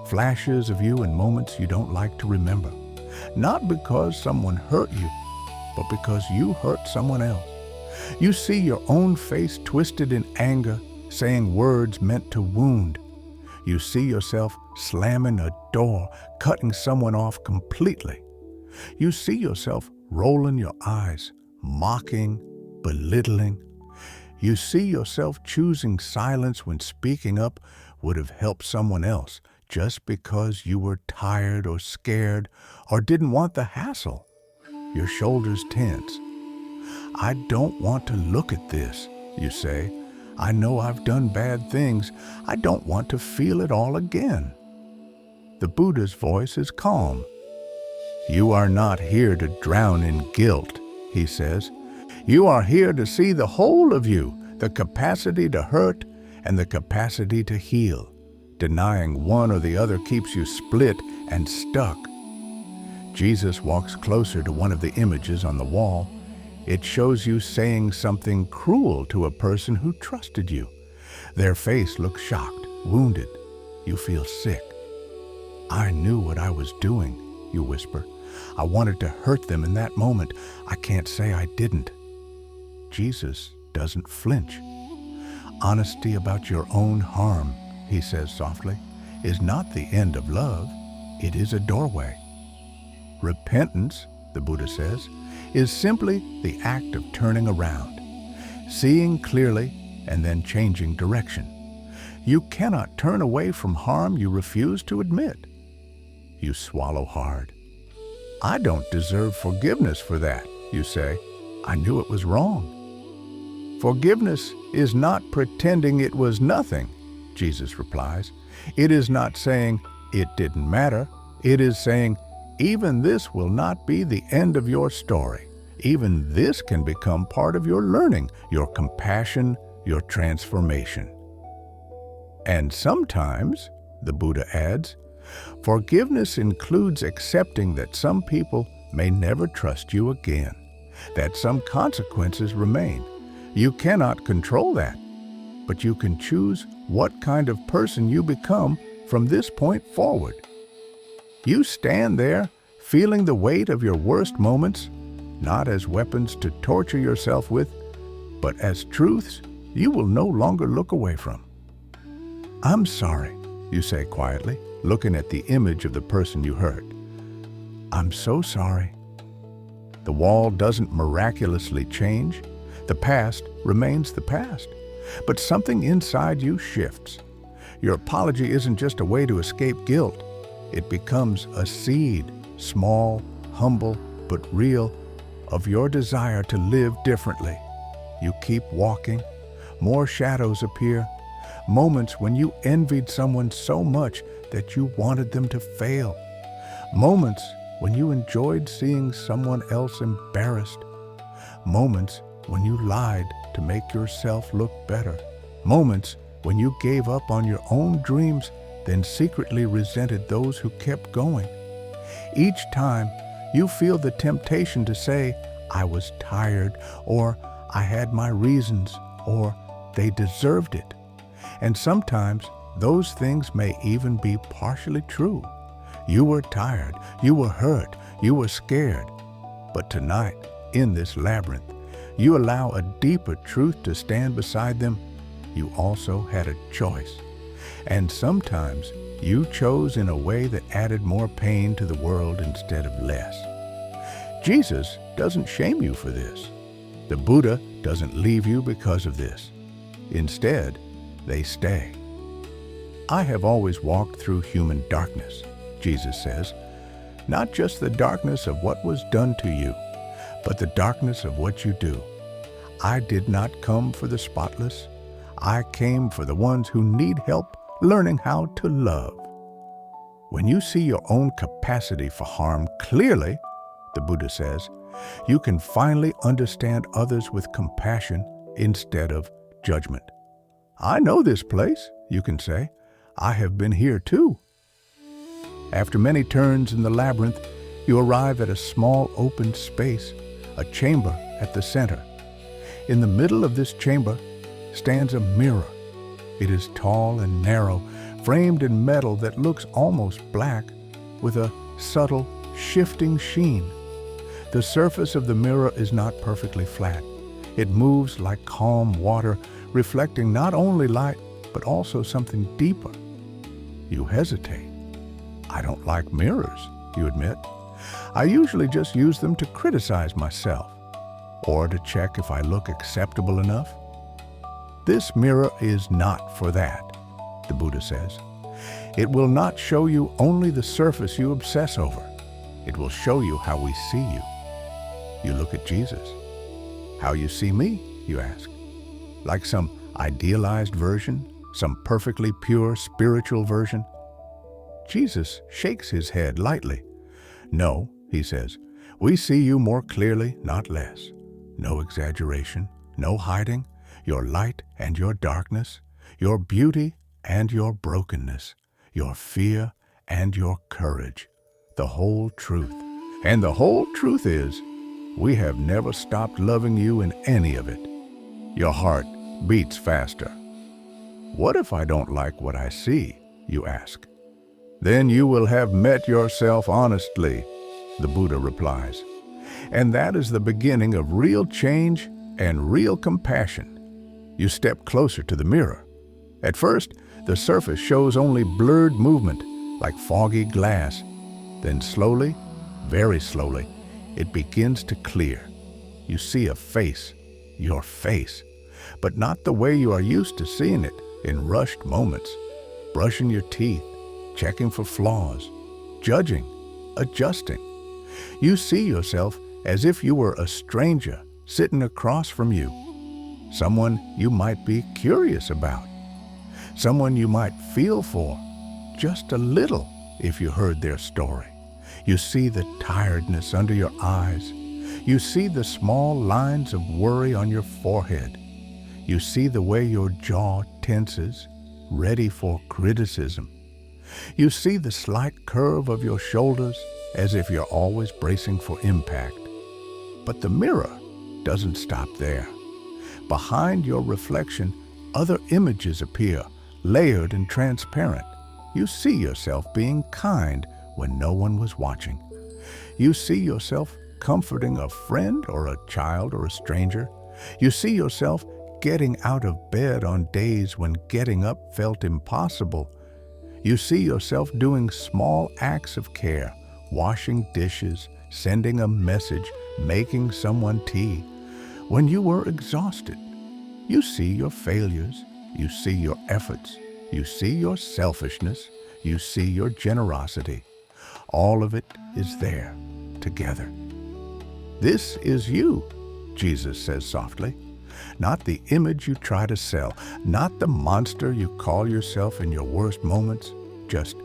Flashes of you in moments you don't like to remember, not because someone hurt you, but because you hurt someone else. You see your own face twisted in anger, saying words meant to wound. You see yourself slamming a door, cutting someone off completely. You see yourself rolling your eyes, mocking, belittling. You see yourself choosing silence when speaking up would have helped someone else just because you were tired or scared or didn't want the hassle. Your shoulders tense. I don't want to look at this, you say. I know I've done bad things. I don't want to feel it all again. The Buddha's voice is calm. You are not here to drown in guilt, he says. You are here to see the whole of you, the capacity to hurt and the capacity to heal. Denying one or the other keeps you split and stuck. Jesus walks closer to one of the images on the wall. It shows you saying something cruel to a person who trusted you. Their face looks shocked, wounded. You feel sick. I knew what I was doing, you whisper. I wanted to hurt them in that moment. I can't say I didn't. Jesus doesn't flinch. Honesty about your own harm, he says softly, is not the end of love. It is a doorway. Repentance, the Buddha says, is simply the act of turning around, seeing clearly and then changing direction. You cannot turn away from harm you refuse to admit. You swallow hard. I don't deserve forgiveness for that, you say. I knew it was wrong. Forgiveness is not pretending it was nothing, Jesus replies. It is not saying it didn't matter. It is saying, even this will not be the end of your story. Even this can become part of your learning, your compassion, your transformation. And sometimes, the Buddha adds, forgiveness includes accepting that some people may never trust you again, that some consequences remain. You cannot control that, but you can choose what kind of person you become from this point forward. You stand there, feeling the weight of your worst moments, not as weapons to torture yourself with, but as truths you will no longer look away from. I'm sorry, you say quietly, looking at the image of the person you hurt. I'm so sorry. The wall doesn't miraculously change. The past remains the past, but something inside you shifts. Your apology isn't just a way to escape guilt. It becomes a seed, small, humble, but real, of your desire to live differently. You keep walking. More shadows appear. Moments when you envied someone so much that you wanted them to fail. Moments when you enjoyed seeing someone else embarrassed. Moments when you lied to make yourself look better. Moments when you gave up on your own dreams, then secretly resented those who kept going. Each time, you feel the temptation to say, I was tired, or I had my reasons, or they deserved it. And sometimes, those things may even be partially true. You were tired, you were hurt, you were scared. But tonight, in this labyrinth, you allow a deeper truth to stand beside them. You also had a choice. And sometimes, you chose in a way that added more pain to the world instead of less. Jesus doesn't shame you for this. The Buddha doesn't leave you because of this. Instead, they stay. I have always walked through human darkness, Jesus says, not just the darkness of what was done to you, but the darkness of what you do. I did not come for the spotless. I came for the ones who need help learning how to love. When you see your own capacity for harm clearly, the Buddha says, you can finally understand others with compassion instead of judgment. I know this place, you can say. I have been here too. After many turns in the labyrinth, you arrive at a small open space, a chamber at the center. In the middle of this chamber stands a mirror. It is tall and narrow, framed in metal that looks almost black, with a subtle, shifting sheen. The surface of the mirror is not perfectly flat. It moves like calm water, reflecting not only light, but also something deeper. You hesitate. I don't like mirrors, you admit. I usually just use them to criticize myself, or to check if I look acceptable enough. This mirror is not for that, the Buddha says. It will not show you only the surface you obsess over. It will show you how we see you. You look at Jesus. How you see me, you ask. Like some idealized version, some perfectly pure spiritual version? Jesus shakes his head lightly. No, he says, we see you more clearly, not less. No exaggeration, no hiding, your light and your darkness, your beauty and your brokenness, your fear and your courage, the whole truth. And the whole truth is, we have never stopped loving you in any of it. Your heart beats faster. What if I don't like what I see, you ask? Then you will have met yourself honestly, the Buddha replies. And that is the beginning of real change and real compassion. You step closer to the mirror. At first, the surface shows only blurred movement, like foggy glass. Then slowly, very slowly, it begins to clear. You see a face, your face, but not the way you are used to seeing it in rushed moments, brushing your teeth, checking for flaws, judging, adjusting. You see yourself as if you were a stranger sitting across from you, someone you might be curious about, someone you might feel for just a little if you heard their story. You see the tiredness under your eyes. You see the small lines of worry on your forehead. You see the way your jaw tenses, ready for criticism. You see the slight curve of your shoulders as if you're always bracing for impact. But the mirror doesn't stop there. Behind your reflection, other images appear, layered and transparent. You see yourself being kind when no one was watching. You see yourself comforting a friend or a child or a stranger. You see yourself getting out of bed on days when getting up felt impossible. You see yourself doing small acts of care, washing dishes, sending a message, making someone tea, when you were exhausted. You see your failures, you see your efforts, you see your selfishness, you see your generosity. All of it is there, together. This is you, Jesus says softly. Not the image you try to sell, not the monster you call yourself in your worst moments, just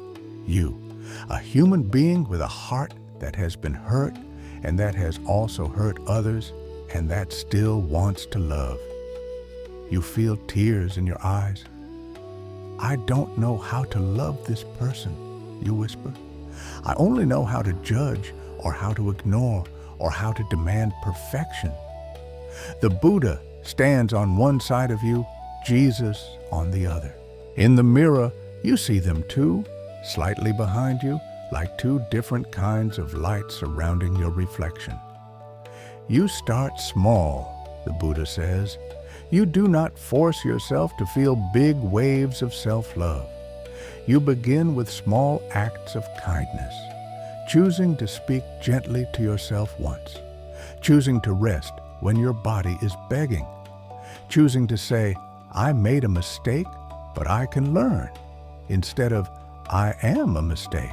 you, a human being with a heart that has been hurt and that has also hurt others and that still wants to love. You feel tears in your eyes. I don't know how to love this person, you whisper. I only know how to judge or how to ignore or how to demand perfection. The Buddha stands on one side of you, Jesus on the other. In the mirror, you see them too, slightly behind you, like two different kinds of light surrounding your reflection. You start small, the Buddha says. You do not force yourself to feel big waves of self-love. You begin with small acts of kindness, choosing to speak gently to yourself once, choosing to rest when your body is begging, choosing to say, I made a mistake, but I can learn, instead of, I am a mistake.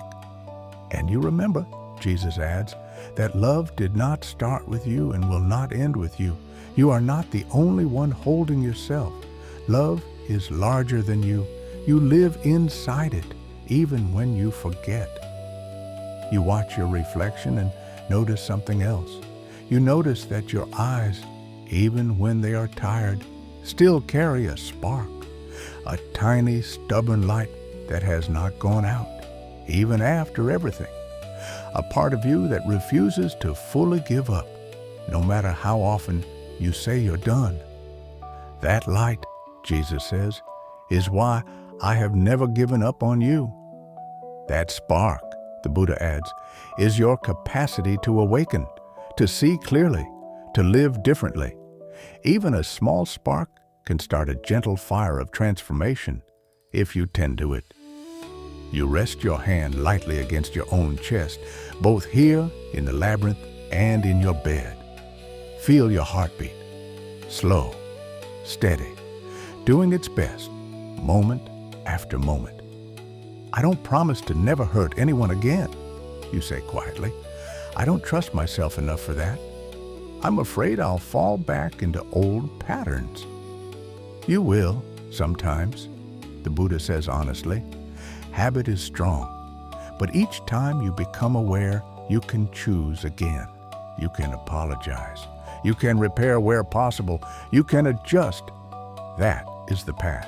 And you remember, Jesus adds, that love did not start with you and will not end with you. You are not the only one holding yourself. Love is larger than you. You live inside it, even when you forget. You watch your reflection and notice something else. You notice that your eyes, even when they are tired, still carry a spark, a tiny, stubborn light that has not gone out, even after everything. A part of you that refuses to fully give up, no matter how often you say you're done. That light, Jesus says, is why I have never given up on you. That spark, the Buddha adds, is your capacity to awaken, to see clearly, to live differently. Even a small spark can start a gentle fire of transformation if you tend to it. You rest your hand lightly against your own chest, both here in the labyrinth and in your bed. Feel your heartbeat, slow, steady, doing its best, moment after moment. I don't promise to never hurt anyone again, you say quietly. I don't trust myself enough for that. I'm afraid I'll fall back into old patterns. You will, sometimes, the Buddha says honestly. Habit is strong, but each time you become aware, you can choose again. You can apologize. You can repair where possible. You can adjust. That is the path.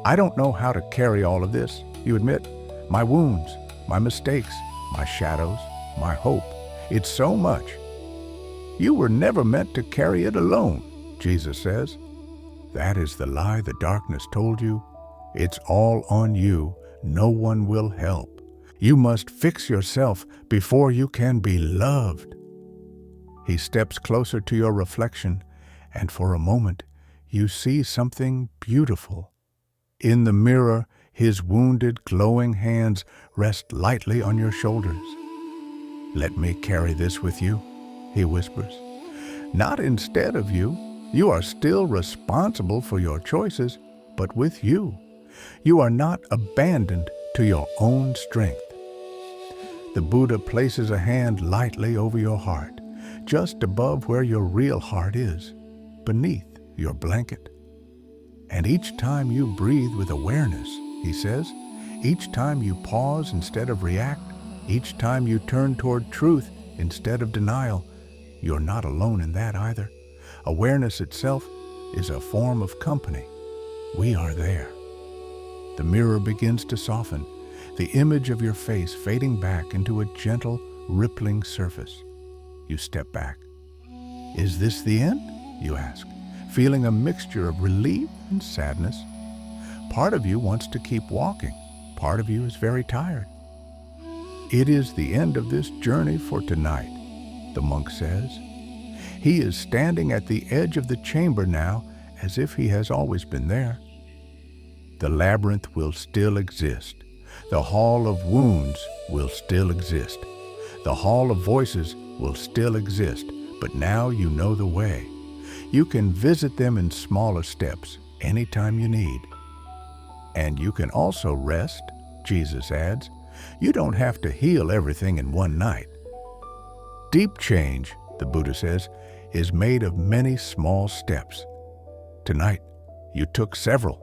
I don't know how to carry all of this, you admit. My wounds, my mistakes, my shadows, my hope. It's so much. You were never meant to carry it alone, Jesus says. That is the lie the darkness told you. It's all on you. No one will help. You must fix yourself before you can be loved. He steps closer to your reflection, and for a moment, you see something beautiful. In the mirror, his wounded, glowing hands rest lightly on your shoulders. Let me carry this with you, he whispers. Not instead of you. You are still responsible for your choices, but with you. You are not abandoned to your own strength. the Buddha places a hand lightly over your heart, just above where your real heart is, beneath your blanket. And each time you breathe with awareness, he says, each time you pause instead of react, each time you turn toward truth instead of denial, you're not alone in that either. Awareness itself is a form of company. We are there. The mirror begins to soften, the image of your face fading back into a gentle, rippling surface. You step back. Is this the end? You ask, feeling a mixture of relief and sadness. Part of you wants to keep walking. Part of you is very tired. It is the end of this journey for tonight, the monk says. He is standing at the edge of the chamber now, as if he has always been there. The labyrinth will still exist. The hall of wounds will still exist. The hall of voices will still exist, but now you know the way. You can visit them in smaller steps anytime you need. And you can also rest, Jesus adds. You don't have to heal everything in one night. Deep change, the Buddha says, is made of many small steps. Tonight, you took several.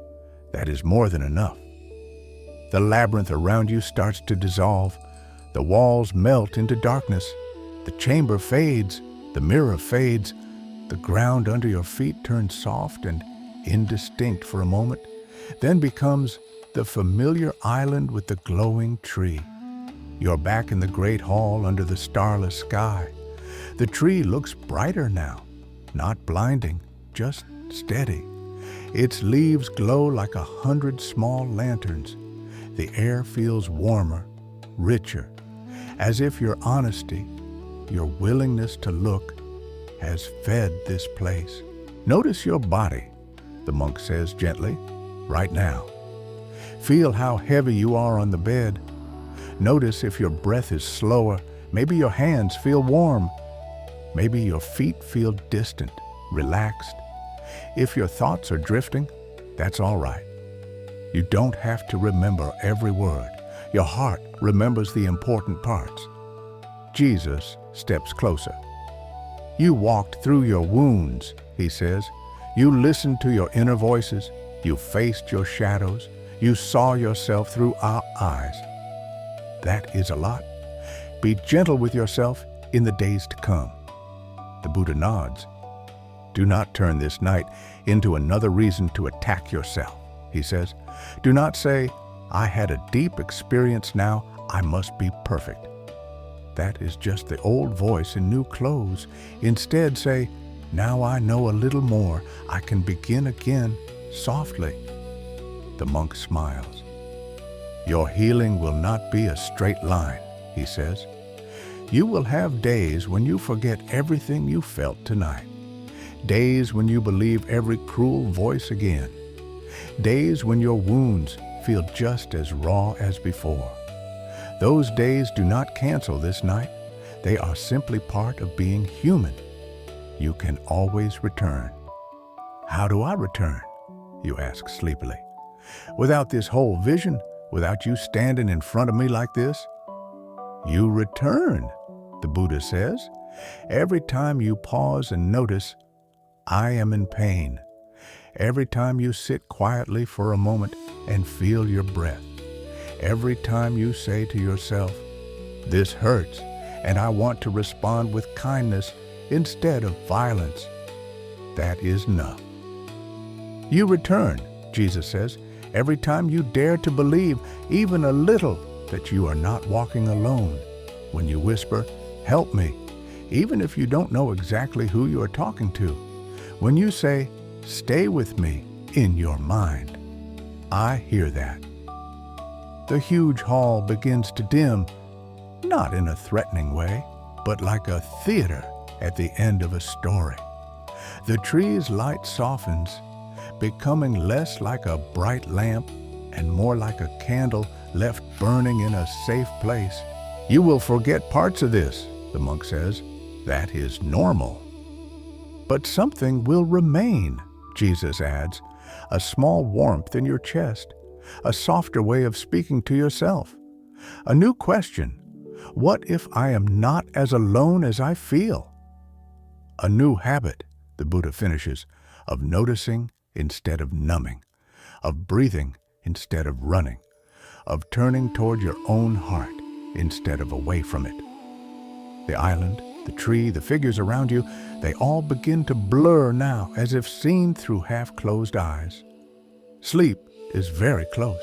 That is more than enough. The labyrinth around you starts to dissolve. The walls melt into darkness. The chamber fades. The mirror fades. The ground under your feet turns soft and indistinct for a moment, then becomes the familiar island with the glowing tree. You're back in the great hall under the starless sky. The tree looks brighter now, not blinding, just steady. Its leaves glow like 100 small lanterns. The air feels warmer, richer, as if your honesty, your willingness to look, has fed this place. Notice your body, the monk says gently, right now. Feel how heavy you are on the bed. Notice if your breath is slower. Maybe your hands feel warm. Maybe your feet feel distant, relaxed. If your thoughts are drifting, that's all right. You don't have to remember every word. Your heart remembers the important parts. Jesus steps closer. You walked through your wounds, he says. You listened to your inner voices. You faced your shadows. You saw yourself through our eyes. That is a lot. Be gentle with yourself in the days to come. The Buddha nods. Do not turn this night into another reason to attack yourself, he says. Do not say, I had a deep experience now, I must be perfect. That is just the old voice in new clothes. Instead say, now I know a little more, I can begin again softly. The monk smiles. Your healing will not be a straight line, he says. You will have days when you forget everything you felt tonight. Days when you believe every cruel voice again. Days when your wounds feel just as raw as before. Those days do not cancel this night. They are simply part of being human. You can always return. How do I return? You ask sleepily. Without this whole vision, without you standing in front of me like this? You return, the Buddha says, every time you pause and notice, I am in pain. Every time you sit quietly for a moment and feel your breath. Every time you say to yourself, this hurts, and I want to respond with kindness instead of violence. That is enough. You return, Jesus says, every time you dare to believe even a little that you are not walking alone. When you whisper, help me, even if you don't know exactly who you are talking to. When you say, stay with me in your mind. I hear that. The huge hall begins to dim, not in a threatening way, but like a theater at the end of a story. The tree's light softens, becoming less like a bright lamp and more like a candle left burning in a safe place. You will forget parts of this, the monk says. That is normal. But something will remain, Jesus adds, a small warmth in your chest, a softer way of speaking to yourself. A new question, What if I am not as alone as I feel? A new habit, the Buddha finishes, of noticing instead of numbing, of breathing instead of running, of turning toward your own heart instead of away from it. The island, the tree, the figures around you, they all begin to blur now as if seen through half-closed eyes. Sleep is very close.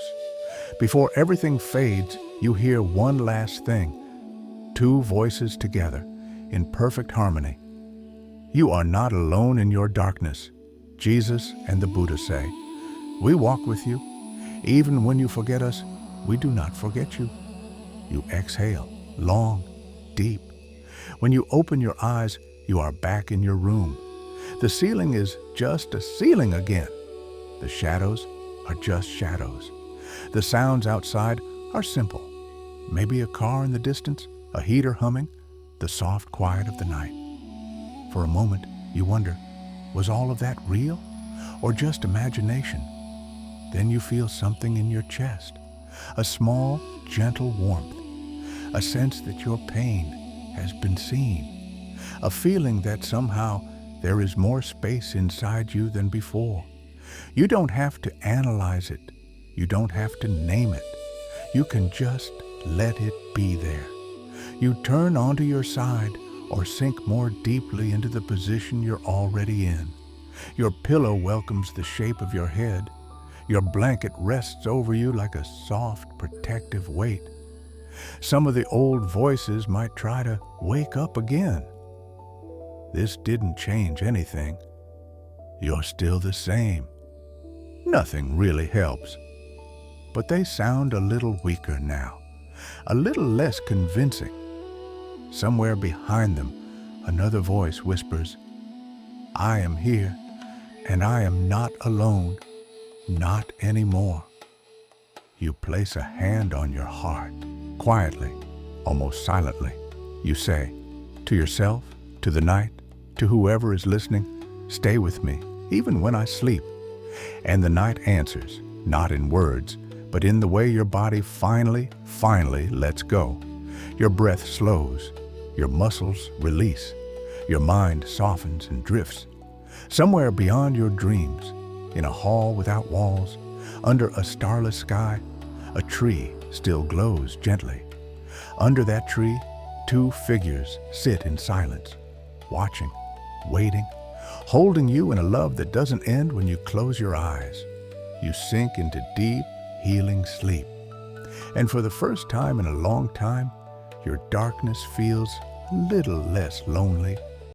Before everything fades, you hear one last thing, two voices together in perfect harmony. You are not alone in your darkness, Jesus and the Buddha say. We walk with you. Even when you forget us, we do not forget you. You exhale, long, deep. When you open your eyes, you are back in your room. The ceiling is just a ceiling again. The shadows are just shadows. The sounds outside are simple. Maybe a car in the distance, a heater humming, the soft quiet of the night. For a moment, you wonder, was all of that real or just imagination? Then you feel something in your chest, a small, gentle warmth, a sense that your pain has been seen, a feeling that somehow there is more space inside you than before. You don't have to analyze it. You don't have to name it. You can just let it be there. You turn onto your side or sink more deeply into the position you're already in. Your pillow welcomes the shape of your head. Your blanket rests over you like a soft, protective weight. Some of the old voices might try to wake up again. This didn't change anything. You're still the same. Nothing really helps. But they sound a little weaker now, a little less convincing. Somewhere behind them, another voice whispers, I am here, and I am not alone, not anymore. You place a hand on your heart, quietly, almost silently. You say, to yourself, to the night, to whoever is listening, stay with me, even when I sleep. And the night answers, not in words, but in the way your body finally lets go. Your breath slows, your muscles release, your mind softens and drifts. Somewhere beyond your dreams, in a hall without walls, under a starless sky, a tree still glows gently. Under that tree, two figures sit in silence, watching, waiting, holding you in a love that doesn't end when you close your eyes. You sink into deep, healing sleep. And for the first time in a long time, your darkness feels a little less lonely,